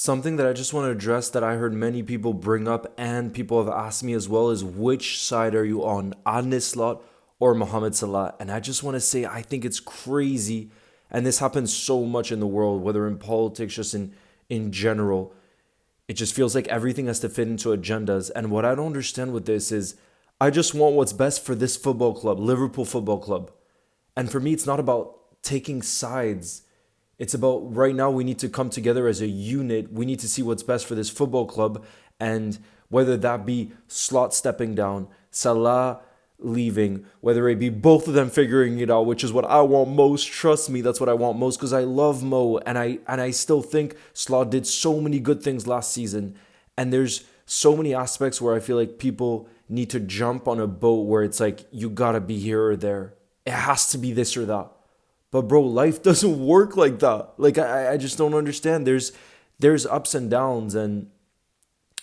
Something that I just want to address that I heard many people bring up and people have asked me as well is which side are you on, Arne Slot or Mohamed Salah? And I just want to say I think it's crazy, and this happens so much in the world, whether in politics, just in general. It just feels like everything has to fit into agendas. And what I don't understand with this is I just want what's best for this football club, Liverpool Football Club. And for me, it's not about taking sides. It's about right now we need to come together as a unit. We need to see what's best for this football club. And whether that be Slot stepping down, Salah leaving, whether it be both of them figuring it out, which is what I want most. Trust me, that's what I want most because I love Mo and I still think Slot did so many good things last season. And there's so many aspects where I feel like people need to jump on a boat where it's like you gotta be here or there. It has to be this or that. But bro, life doesn't work like that. Like I just don't understand. There's ups and downs, and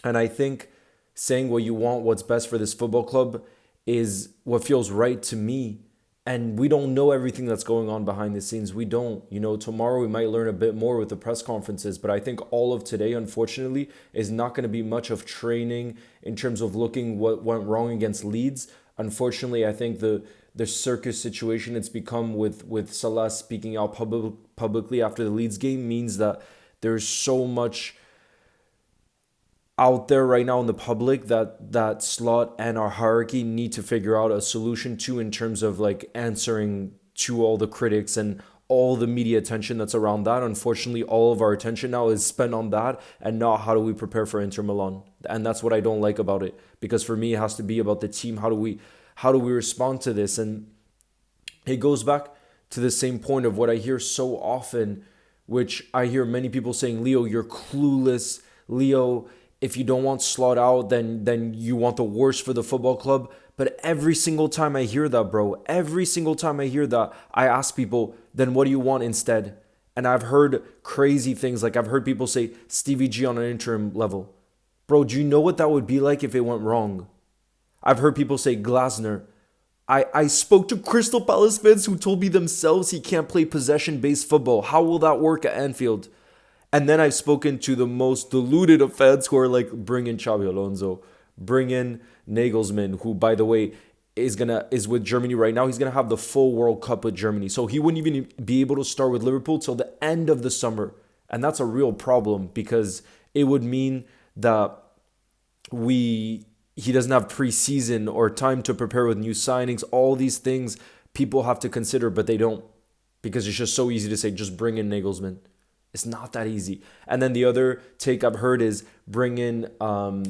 I think saying what you want, what's best for this football club is what feels right to me. And we don't know everything that's going on behind the scenes. We don't. Tomorrow we might learn a bit more with the press conferences, but I think all of today, unfortunately, is not going to be much of training in terms of looking what went wrong against Leeds. Unfortunately, I think the circus situation it's become with Salah speaking out publicly after the Leeds game means that there's so much out there right now in the public that Slot and our hierarchy need to figure out a solution to in terms of like answering to all the critics and all the media attention that's around that. Unfortunately, all of our attention now is spent on that and not how do we prepare for Inter Milan. And that's what I don't like about it, because for me it has to be about the team. How do we respond to this? And it goes back to the same point of what I hear so often, which I hear many people saying, Leo, you're clueless. Leo, if you don't want Slot out, then you want the worst for the football club. But every single time I hear that, bro, every single time I hear that, I ask people, then what do you want instead? And I've heard crazy things. Like I've heard people say Stevie G on an interim level. Bro, do you know what that would be like if it went wrong? I've heard people say Glasner. I spoke to Crystal Palace fans who told me themselves he can't play possession-based football. How will that work at Anfield? And then I've spoken to the most deluded of fans who are like, bring in Xabi Alonso, bring in Nagelsmann, who, by the way, is with Germany right now. He's going to have the full World Cup with Germany. So he wouldn't even be able to start with Liverpool till the end of the summer. And that's a real problem because it would mean that he doesn't have preseason or time to prepare with new signings. All these things people have to consider, but they don't, because it's just so easy to say, just bring in Nagelsmann. It's not that easy. And then the other take I've heard is bring in Zinedine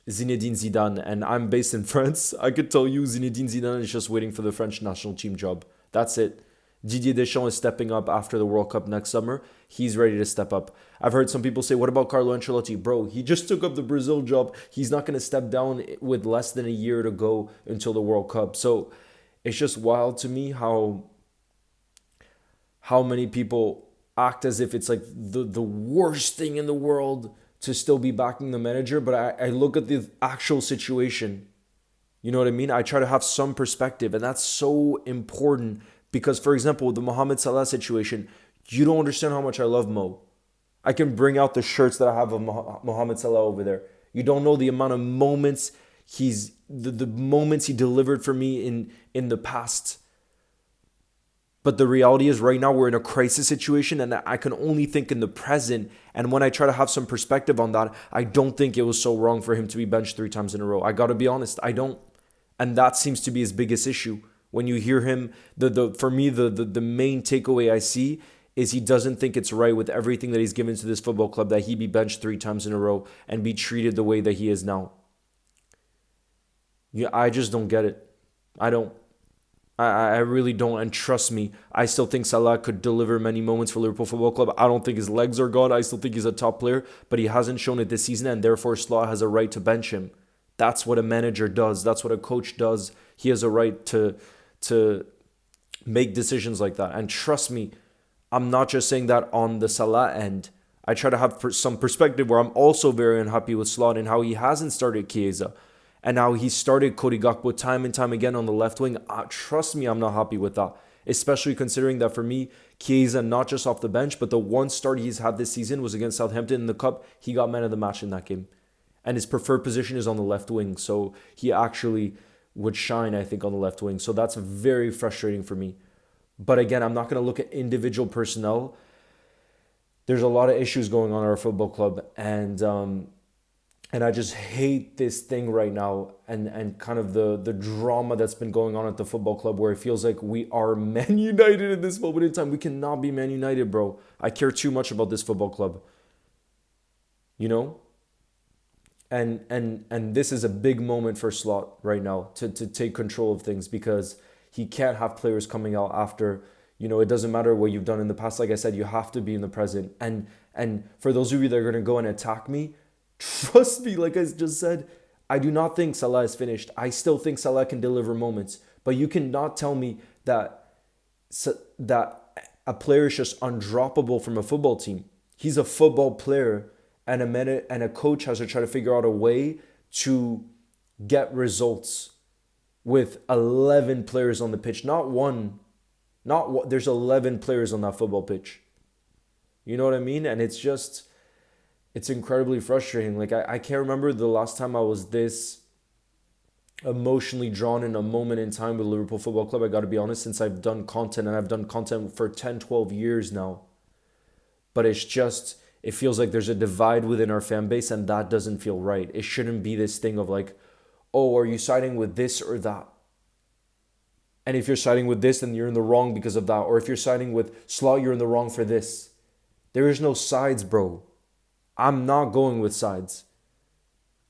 Zidane. And I'm based in France. I could tell you Zinedine Zidane is just waiting for the French national team job. That's it. Didier Deschamps is stepping up after the World Cup next summer. He's ready to step up. I've heard some people say, what about Carlo Ancelotti? Bro, he just took up the Brazil job. He's not going to step down with less than a year to go until the World Cup. So it's just wild to me how many people act as if it's like the worst thing in the world to still be backing the manager. But I look at the actual situation. You know what I mean? I try to have some perspective, and that's so important. Because, for example, with the Mohamed Salah situation, you don't understand how much I love Mo. I can bring out the shirts that I have of Mohamed Salah over there. You don't know the amount of moments the moments he delivered for me in the past. But the reality is right now we're in a crisis situation and I can only think in the present. And when I try to have some perspective on that, I don't think it was so wrong for him to be benched 3 times in a row. I got to be honest, I don't. And that seems to be his biggest issue. When you hear him, for me, the main takeaway I see is he doesn't think it's right with everything that he's given to this football club that he be benched 3 times in a row and be treated the way that he is now. Yeah, I just don't get it. I don't. I really don't. And trust me, I still think Salah could deliver many moments for Liverpool Football Club. I don't think his legs are gone. I still think he's a top player, but he hasn't shown it this season, and therefore Slot has a right to bench him. That's what a manager does. That's what a coach does. He has a right to make decisions like that. And trust me, I'm not just saying that on the Salah end. I try to have some perspective where I'm also very unhappy with Slot and how he hasn't started Chiesa and how he started Cody Gakpo time and time again on the left wing. Trust me, I'm not happy with that. especially considering that for me, Chiesa, not just off the bench, but the one start he's had this season was against Southampton in the Cup. He got man of the match in that game. And his preferred position is on the left wing. So he actually would shine, I think, on the left wing. So that's very frustrating for me. But again, I'm not going to look at individual personnel. There's a lot of issues going on at our football club. And I just hate this thing right now and kind of the drama that's been going on at the football club where it feels like we are Man United in this moment in time. We cannot be Man United, bro. I care too much about this football club. You know? And this is a big moment for Slot right now to take control of things because he can't have players coming out after, it doesn't matter what you've done in the past. Like I said, you have to be in the present. And for those of you that are going to go and attack me, trust me, like I just said, I do not think Salah is finished. I still think Salah can deliver moments. But you cannot tell me that a player is just undroppable from a football team. He's a football player, and a coach has to try to figure out a way to get results with 11 players on the pitch. Not one. There's 11 players on that football pitch. You know what I mean? And it's incredibly frustrating. Like, I can't remember the last time I was this emotionally drawn in a moment in time with Liverpool Football Club, I got to be honest, since I've done content, and I've done content for 10, 12 years now. But it feels like there's a divide within our fan base, and that doesn't feel right. It shouldn't be this thing of like, oh, are you siding with this or that? And if you're siding with this, then you're in the wrong because of that. Or if you're siding with Slot, you're in the wrong for this. There is no sides, bro. I'm not going with sides.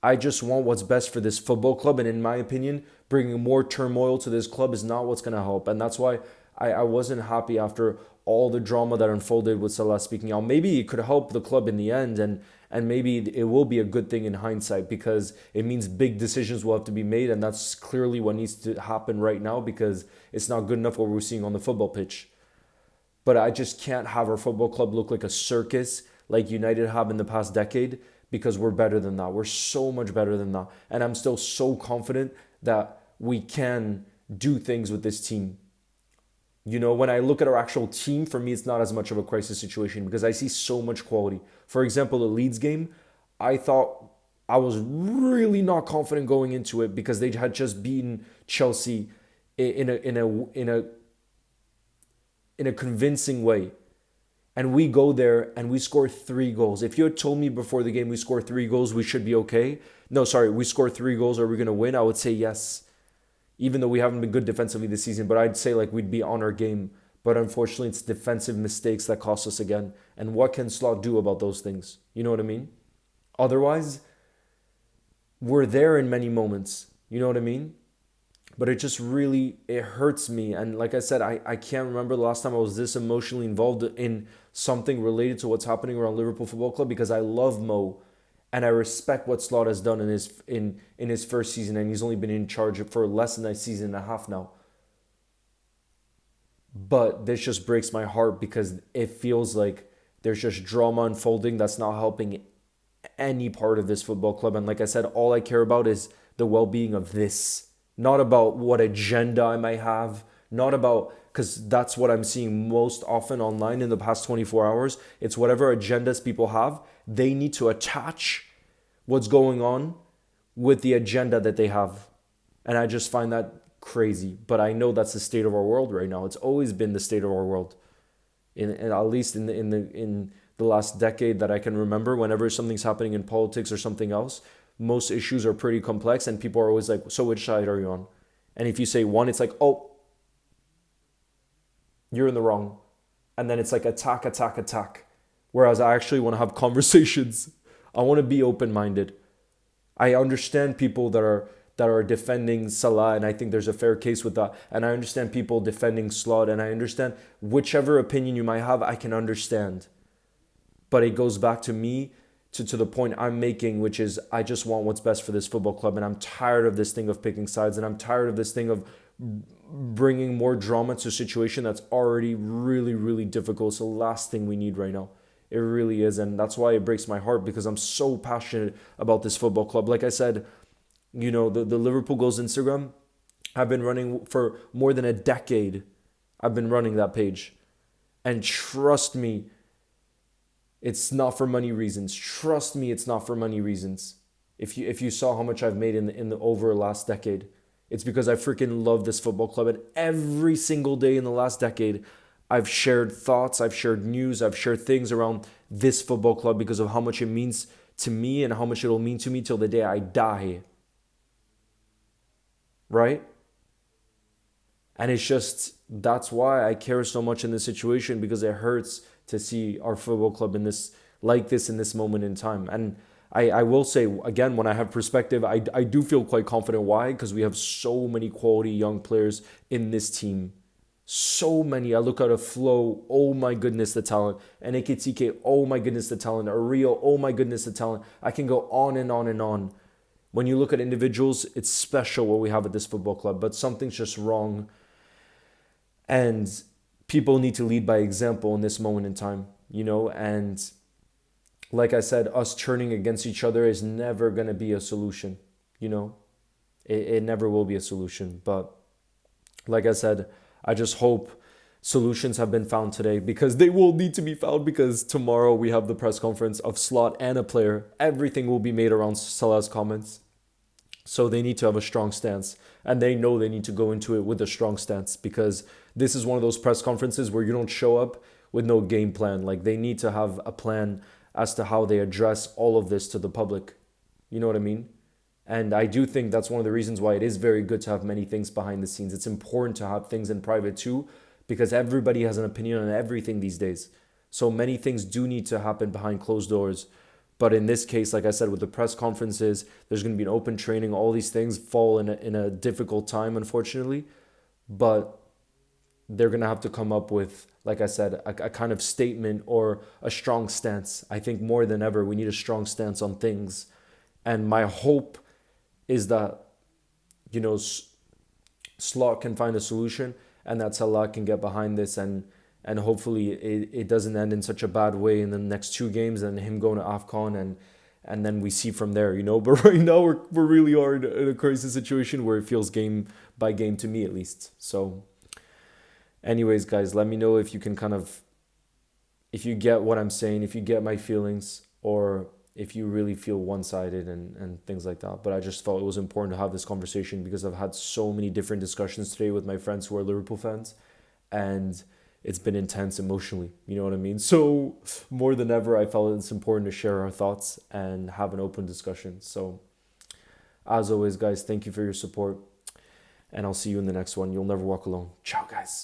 I just want what's best for this football club. And in my opinion, bringing more turmoil to this club is not what's going to help. And that's why I wasn't happy after all the drama that unfolded with Salah speaking out. Maybe it could help the club in the end. And maybe it will be a good thing in hindsight because it means big decisions will have to be made. And that's clearly what needs to happen right now because it's not good enough what we're seeing on the football pitch. But I just can't have our football club look like a circus like United have in the past decade because we're better than that. We're so much better than that. And I'm still so confident that we can do things with this team. When I look at our actual team, for me, it's not as much of a crisis situation because I see so much quality. For example, the Leeds game, I thought I was really not confident going into it because they had just beaten Chelsea in a convincing way. And we go there and we score 3 goals. If you had told me before the game we score 3 goals, we should be okay. No, sorry, we score 3 goals, are we going to win? I would say yes. Even though we haven't been good defensively this season, but I'd say like we'd be on our game. But unfortunately, it's defensive mistakes that cost us again. And what can Slot do about those things? You know what I mean? Otherwise, we're there in many moments. You know what I mean? But it hurts me. And like I said, I can't remember the last time I was this emotionally involved in something related to what's happening around Liverpool Football Club because I love Mo and I respect what Slot has done in his first season, and he's only been in charge for less than a season and a half now. But this just breaks my heart because it feels like there's just drama unfolding that's not helping any part of this football club. And like I said, all I care about is the well-being of this. Not about what agenda I might have, not about, because that's what I'm seeing most often online in the past 24 hours. It's whatever agendas people have, they need to attach what's going on with the agenda that they have. And I just find that crazy. But I know that's the state of our world right now. It's always been the state of our world. At least in the last decade that I can remember, whenever something's happening in politics or something else, most issues are pretty complex and people are always like, so which side are you on? And if you say one, it's like, oh, you're in the wrong. And then it's like attack, attack, attack. Whereas I actually want to have conversations. I want to be open-minded. I understand people that are defending Salah, and I think there's a fair case with that. And I understand people defending Slot, and I understand whichever opinion you might have, I can understand. But it goes back to me, to the point I'm making, which is I just want what's best for this football club. And I'm tired of this thing of picking sides. And I'm tired of this thing of bringing more drama to a situation that's already really, really difficult. It's the last thing we need right now. It really is. And that's why it breaks my heart because I'm so passionate about this football club. Like I said, the Liverpool Goals Instagram have been running for more than a decade. I've been running that page. And trust me, it's not for money reasons. Trust me, it's not for money reasons. If you saw how much I've made in the over last decade, it's because I freaking love this football club. And every single day in the last decade, I've shared thoughts, I've shared news, I've shared things around this football club because of how much it means to me and how much it'll mean to me till the day I die. Right? And it's just, that's why I care so much in this situation, because it hurts to see our football club in this, like this, in this moment in time. And I will say, again, when I have perspective, I do feel quite confident. Why? Because we have so many quality young players in this team. So many. I look at a Flow, oh my goodness, the talent. And AKTK, oh my goodness, the talent. A Rio, oh my goodness, the talent. I can go on and on and on. When you look at individuals, it's special what we have at this football club, but something's just wrong. And people need to lead by example in this moment in time, and like I said, us turning against each other is never going to be a solution, it never will be a solution. But like I said, I just hope solutions have been found today, because they will need to be found, because tomorrow we have the press conference of Slot and a player. Everything will be made around Salah's comments. So they need to have a strong stance, and they know they need to go into it with a strong stance, because this is one of those press conferences where you don't show up with no game plan. Like, they need to have a plan as to how they address all of this to the public. You know what I mean? And I do think that's one of the reasons why it is very good to have many things behind the scenes. It's important to have things in private too, because everybody has an opinion on everything these days. So many things do need to happen behind closed doors. But in this case, like I said, with the press conferences, there's going to be an open training. All these things fall in a difficult time, unfortunately. But they're going to have to come up with, like I said, a kind of statement or a strong stance. I think more than ever, we need a strong stance on things. And my hope is that, Slot can find a solution, and that Salah can get behind this, and hopefully it doesn't end in such a bad way in the next two games and him going to AFCON, and then we see from there, But right now we really are in a crazy situation where it feels game by game, to me at least. So anyways, guys, let me know if you can if you get what I'm saying, if you get my feelings, or if you really feel one-sided and things like that. But I just felt it was important to have this conversation, because I've had so many different discussions today with my friends who are Liverpool fans, and it's been intense emotionally, you know what I mean? So more than ever, I felt it's important to share our thoughts and have an open discussion. So as always, guys, thank you for your support, and I'll see you in the next one. You'll never walk alone. Ciao, guys.